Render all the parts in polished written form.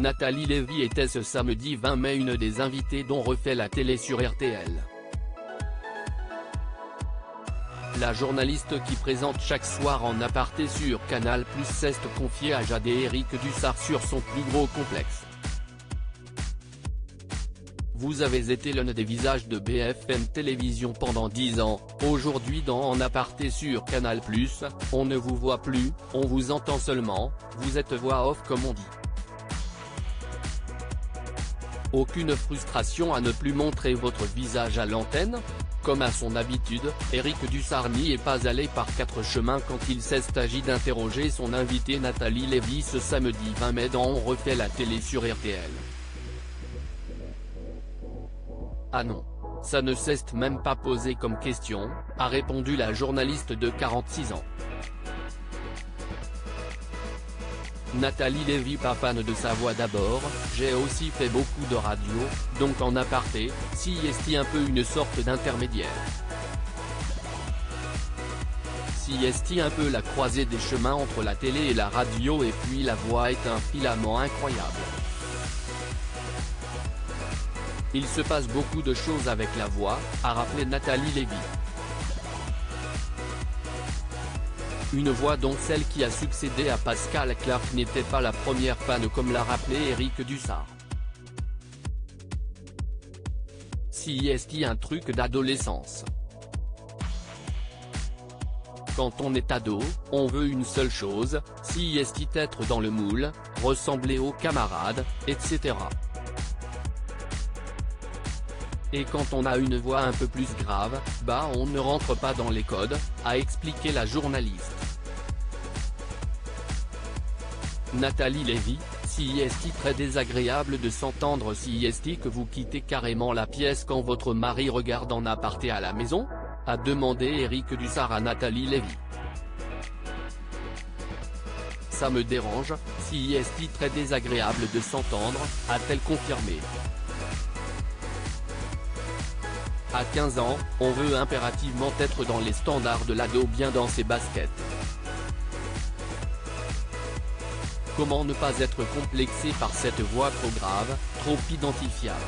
Nathalie Lévy était ce samedi 20 mai une des invitées dont refait la télé sur RTL. La journaliste qui présente chaque soir en aparté sur Canal+ s'est confiée à Jade et Éric Dussart sur son plus gros complexe. Vous avez été l'un des visages de BFM Télévision pendant 10 ans, aujourd'hui dans En aparté sur Canal+, on ne vous voit plus, on vous entend seulement, vous êtes voix off comme on dit. Aucune frustration à ne plus montrer votre visage à l'antenne ? Comme à son habitude, Éric Dussart n'y est pas allé par quatre chemins quand il s'est agi d'interroger son invitée Nathalie Lévy ce samedi 20 mai dans On refait la télé sur RTL. Ah non, ça ne s'est même pas posé comme question, a répondu la journaliste de 46 ans. Nathalie Lévy, pas fan de sa voix d'abord, j'ai aussi fait beaucoup de radio, donc en aparté, si est un peu une sorte d'intermédiaire. Si est un peu la croisée des chemins entre la télé et la radio et puis la voix est un filament incroyable. Il se passe beaucoup de choses avec la voix, a rappelé Nathalie Lévy. Une voix dont celle qui a succédé à Pascal Clark n'était pas la première fan comme l'a rappelé Éric Dussart. Si est un truc d'adolescence. Quand on est ado, on veut une seule chose, si est être dans le moule, ressembler aux camarades, etc. Et quand on a une voix un peu plus grave, bah on ne rentre pas dans les codes, a expliqué la journaliste. Nathalie Lévy, si est très désagréable de s'entendre si est que vous quittez carrément la pièce quand votre mari regarde en aparté à la maison ? A demandé Éric Dussart à Nathalie Lévy. Ça me dérange, si est très désagréable de s'entendre, a-t-elle confirmé. À 15 ans, on veut impérativement être dans les standards de l'ado, bien dans ses baskets. Comment ne pas être complexé par cette voix trop grave, trop identifiable.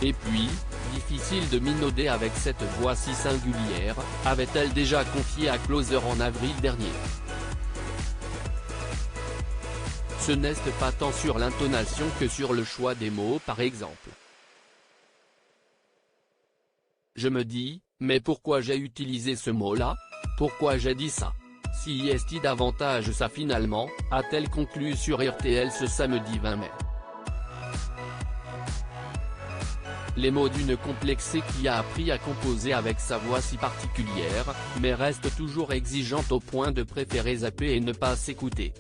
Et puis, difficile de minauder avec cette voix si singulière, avait-elle déjà confié à Closer en avril dernier. Ce n'est pas tant sur l'intonation que sur le choix des mots par exemple. Je me dis, mais pourquoi j'ai utilisé ce mot-là ? Pourquoi j'ai dit ça ? Si est davantage ça finalement, a-t-elle conclu sur RTL ce samedi 20 mai. Les mots d'une complexée qui a appris à composer avec sa voix si particulière, mais reste toujours exigeante au point de préférer zapper et ne pas s'écouter.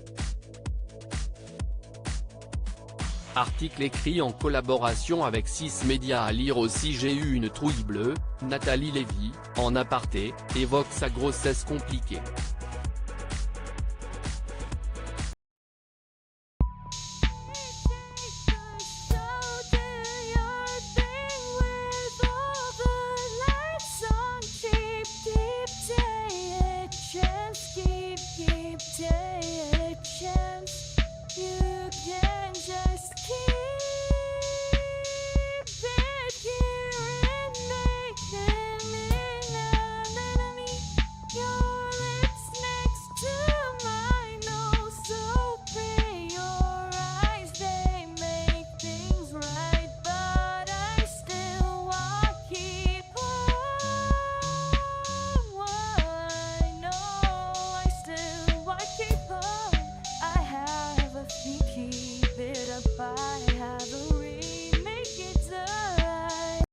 Article écrit en collaboration avec 6 médias à lire aussi. J'ai eu une trouille bleue, Nathalie Lévy, en aparté, évoque sa grossesse compliquée.